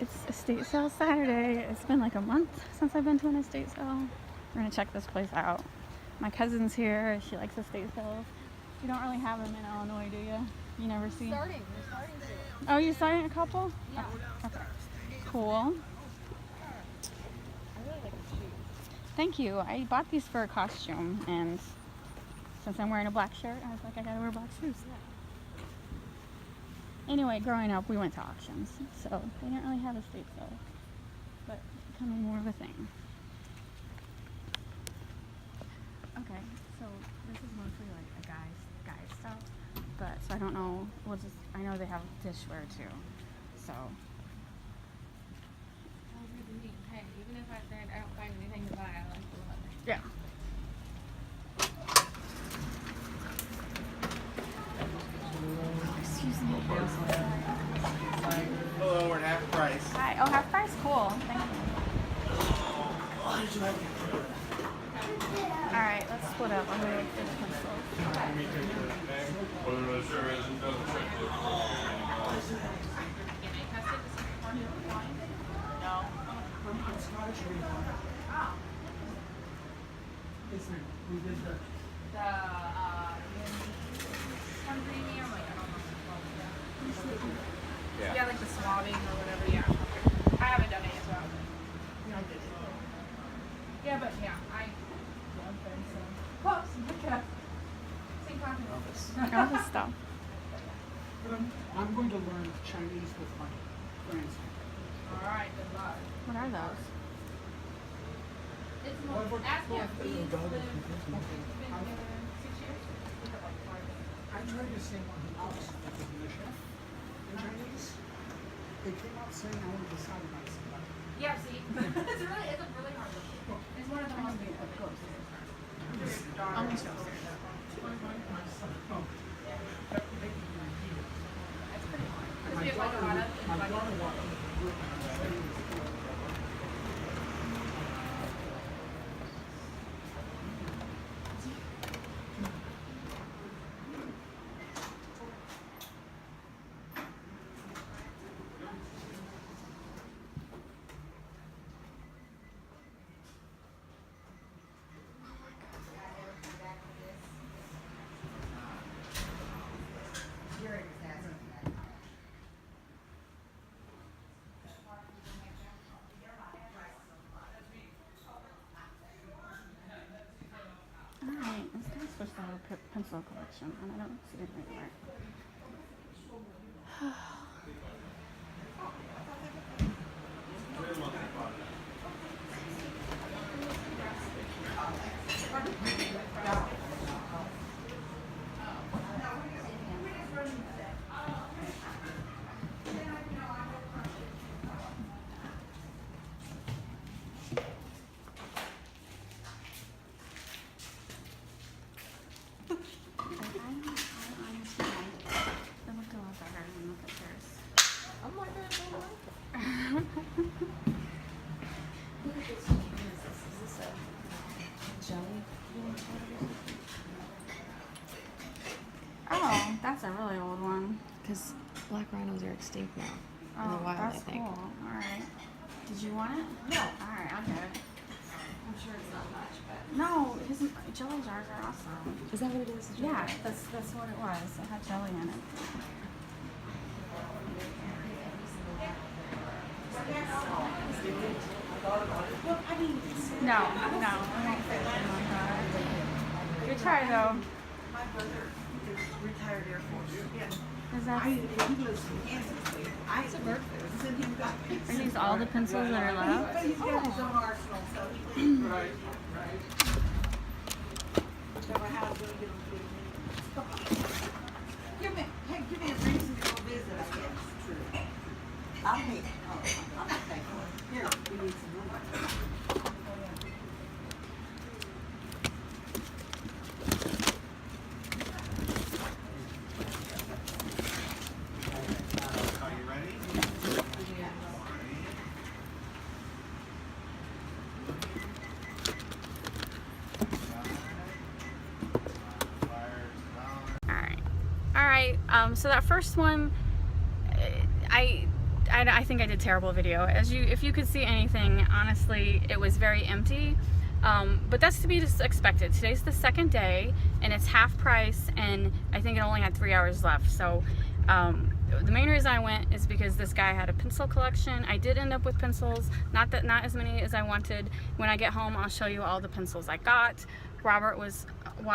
It's estate sale Saturday. It's been like a month since I've been to an estate sale. We're gonna check this place out. My cousin's here. She likes estate sales. You don't really have them in Illinois, do you? You never see? We're starting to. Oh, you're starting a couple? Yeah. Okay. Cool. I really like the shoes. Thank you. I bought these for a costume, and since I'm wearing a black shirt, I was like, I gotta wear black shoes. Anyway, growing up, we went to auctions, so they didn't really have estate sales, but it's becoming more of a thing. Okay, so this is mostly like a guy's stuff, but so I don't know. We'll just I know they have dishware too, so. Hey, even if I don't find anything to buy, I like the leather. Yeah. Excuse me. Hello, we're at half price. Hi. Oh, half price. Cool. Thank you. All right, let's split up. I'm gonna look for the pencils. We did the Some premium, like, I don't know what it's called. Yeah, like the swabbing or whatever, yeah. I haven't done it as well. Yeah, but yeah, Close, look up. Same continent. All this stuff. But I'm going to learn Chinese with my grandson. Alright, good luck. What are those? It's more, ask me if he's been together 6 years. I tried to say one who cooks like the chef in Chinese. They came out saying I wanted to sodomize somebody. Yeah, see, it's a really hard one. It's one of the most difficult. Almost. It's pretty hard. Because we have like a lot of My daughter walked in the group and I said, Alright, this guy's supposed to have a pencil collection, and I don't see it anywhere. I'm like, I don't like Oh, that's a really old one. Because black rhinos are extinct now. In Oh, the wild, that's I think. cool. Alright. Did you want it? No. Alright, I'll get it. I'm sure it's not much, but. No, his jelly jars are awesome. Is that what it is? Yeah, that's what it was. It had jelly in it. No. Good try though. My brother is retired Air Force. Yeah. Is that, He lives in Kansas. I sent him back. are these all the pencils that are left? But he's got his own arsenal, so he leaves. right. So I have to get him to give me a reason to go visit, I guess. I'll pay. Oh, I'm not thankful. Here, we need some money. Are you ready? Alright, so that first one, I think I did terrible video. If you could see anything, honestly, it was very empty. But that's to be just expected. Today's the second day, and it's half price, and I think it only had 3 hours left. So the main reason I went is because this guy had a pencil collection. I did end up with pencils, not as many as I wanted. When I get home, I'll show you all the pencils I got. Robert was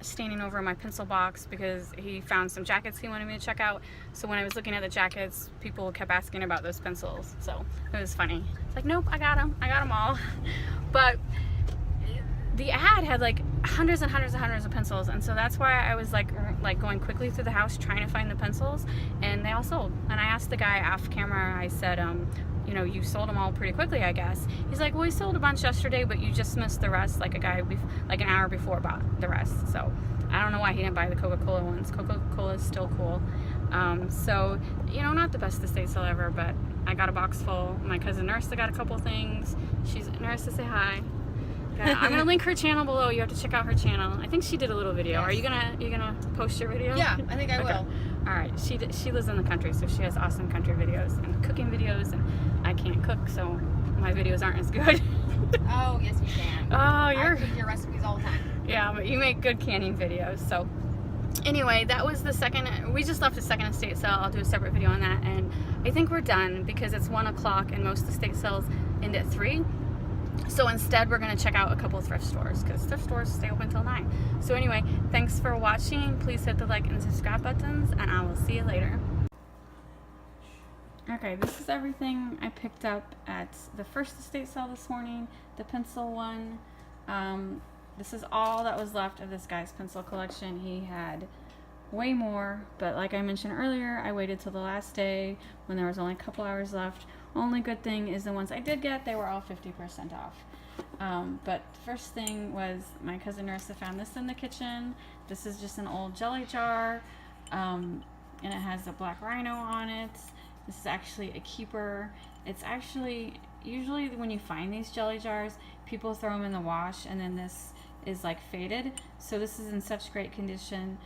standing over my pencil box because he found some jackets he wanted me to check out. So when I was looking at the jackets, people kept asking about those pencils. So it was funny. It's like, nope, I got them all. But the ad had like hundreds and hundreds and hundreds of pencils, and so that's why I was like going quickly through the house trying to find the pencils, and they all sold. And I asked the guy off camera, I said, you know, you sold them all pretty quickly, I guess. He's like, well, we sold a bunch yesterday, but you just missed the rest. Like like an hour before bought the rest. So I don't know why he didn't buy the Coca-Cola ones. Coca-Cola is still cool. So, you know, not the best estate sale ever, but I got a box full. My cousin Narissa got a couple things. Narissa, say hi. I'm gonna link her channel below. You have to check out her channel. I think she did a little video. Yes. Are you gonna post your video? Yeah, I think I will. All right. She lives in the country, so she has awesome country videos and cooking videos, and I can't cook, so my videos aren't as good. Oh, yes, you can. Oh, I cook your recipes all the time. Yeah, but you make good canning videos. So anyway, that was the second. We just left the second estate sale. I'll do a separate video on that, and I think we're done because it's 1 o'clock and most estate sales end at 3. So instead, we're going to check out a couple of thrift stores because thrift stores stay open till 9. So anyway, thanks for watching. Please hit the like and subscribe buttons, and I will see you later. Okay, this is everything I picked up at the first estate sale this morning, the pencil one. This is all that was left of this guy's pencil collection. He had way more, but like I mentioned earlier, I waited till the last day when there was only a couple hours left. Only good thing is the ones I did get, they were all 50% off. But the first thing was my cousin Narissa found this in the kitchen. This is just an old jelly jar, and it has a black rhino on it. This is actually a keeper. It's actually, usually when you find these jelly jars, people throw them in the wash, and then this is like faded. So this is in such great condition,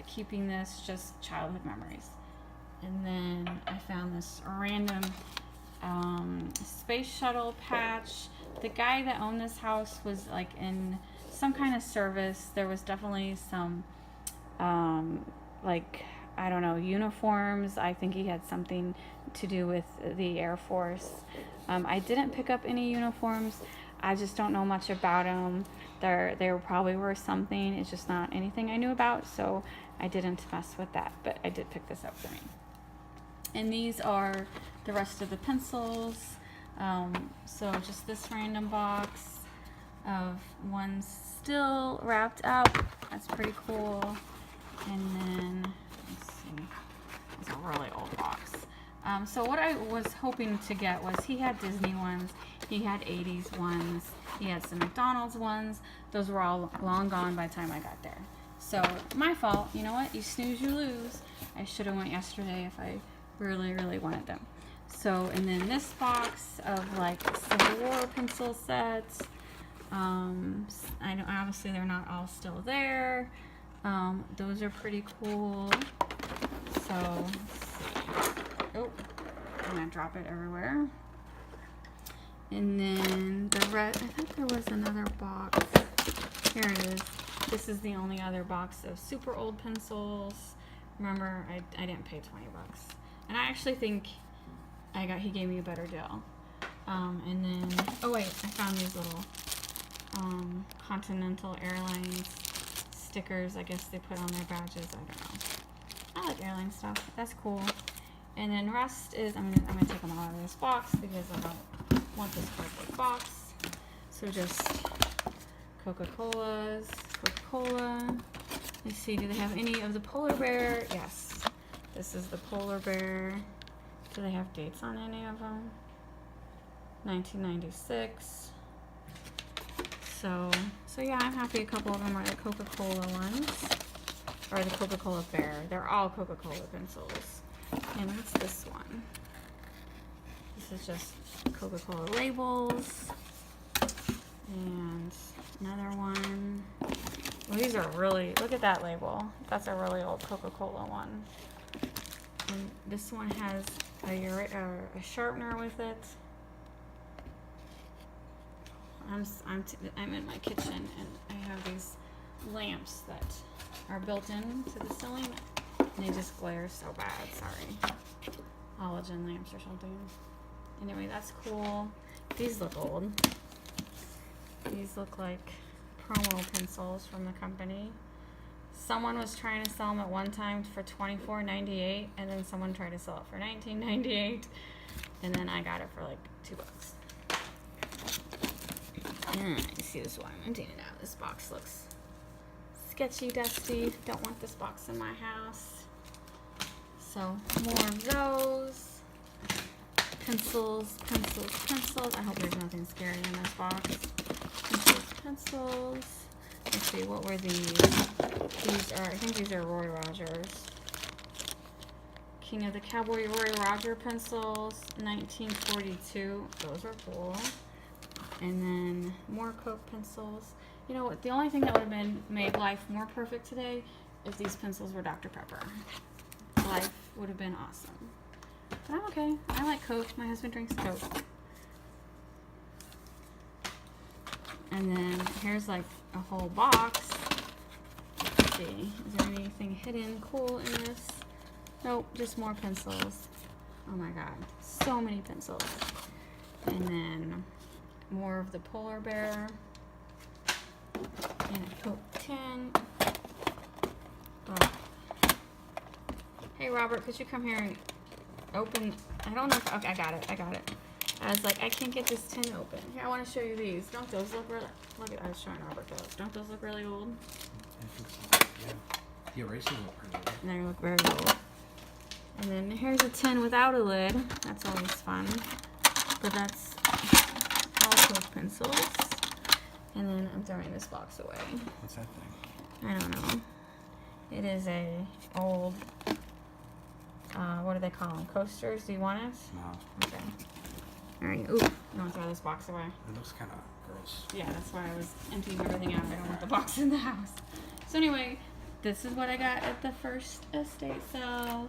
keeping this just childhood memories. And then I found this random space shuttle patch. The guy that owned this house was like in some kind of service. There was definitely some like, I don't know, uniforms. I think he had something to do with the Air Force. I didn't pick up any uniforms. I just don't know much about them. There probably were something. It's just not anything I knew about, so I didn't mess with that. But I did pick this up for me. And these are the rest of the pencils. So just this random box of ones still wrapped up. That's pretty cool. And then, let's see, it's a really old box. So what I was hoping to get was he had Disney ones, he had 80s ones, he had some McDonald's ones. Those were all long gone by the time I got there. So my fault. You know what? You snooze, you lose. I should have went yesterday if I really, really wanted them. So, and then this box of like Civil War pencil sets. I know obviously they're not all still there. Those are pretty cool. So, let's see. Oh, I'm gonna drop it everywhere. And then the red, I think there was another box. Here it is. This is the only other box of super old pencils. Remember, I didn't pay 20 bucks. And I actually think he gave me a better deal. And then, oh wait, I found these little Continental Airlines stickers. I guess they put on their badges. I don't know. I like airline stuff. That's cool. And then rest is, I'm gonna take them all out of this box because I don't want this cardboard box. So just Coca-Cola. Let's see, do they have any of the polar bear? Yes. This is the polar bear. Do they have dates on any of them? 1996. So yeah, I'm happy a couple of them are the Coca-Cola ones. Or the Coca-Cola bear. They're all Coca-Cola pencils. And what's this one? This is just Coca-Cola labels. And another one. Well, these are really, look at that label. That's a really old Coca-Cola one. And this one has a sharpener with it. I'm in my kitchen and I have these lamps that are built into the ceiling and they just glare so bad. Sorry, halogen lamps or something. Anyway, that's cool. These look old. These look like promo pencils from the company. Someone was trying to sell them at one time for $24.98, and then someone tried to sell it for $19.98, and then I got it for like $2. You see, this is why I'm emptying it out. This box looks sketchy, dusty. Don't want this box in my house. So more of those. Pencils. I hope there's nothing scary in this box. Pencils. Let's see, what were these? I think these are Roy Rogers. King of the Cowboy Roy Roger pencils, 1942. Those are cool. And then more Coke pencils. You know what? The only thing that would have made life more perfect today if these pencils were Dr. Pepper. Life would have been awesome. But I'm okay. I like Coke. My husband drinks Coke. And then here's like a whole box. Let's see. Is there anything hidden cool in this? Nope, just more pencils. Oh my god. So many pencils. And then more of the polar bear. And a Coke tin. Oh. Hey Robert, could you come here and open? I don't know if, okay, I got it. I was like, I can't get this tin open. Here, I want to show you these. Don't those look really, look at, I was showing Robert those. Don't those look really old? I think so. Yeah. The erasers look pretty good. They look very old. And then here's a tin without a lid. That's always fun. But that's all Coke pencils. And then I'm throwing this box away. What's that thing? I don't know. It is a old, what do they call them? Coasters? Do you want it? No. Okay. Alright, ooh, I want to throw this box away. It looks kind of gross. Yeah, that's why I was emptying everything out. I don't want the box in the house. So anyway, this is what I got at the first estate sale.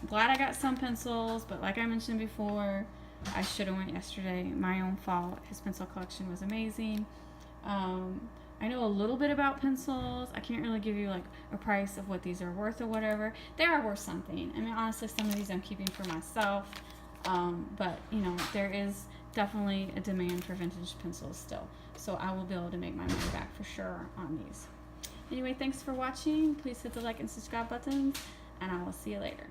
Glad I got some pencils, but like I mentioned before, I should have went yesterday. My own fault. His pencil collection was amazing. I know a little bit about pencils. I can't really give you like a price of what these are worth or whatever. They are worth something. I mean, honestly, some of these I'm keeping for myself. But you know, there is definitely a demand for vintage pencils still. So I will be able to make my money back for sure on these. Anyway, thanks for watching. Please hit the like and subscribe buttons, and I will see you later.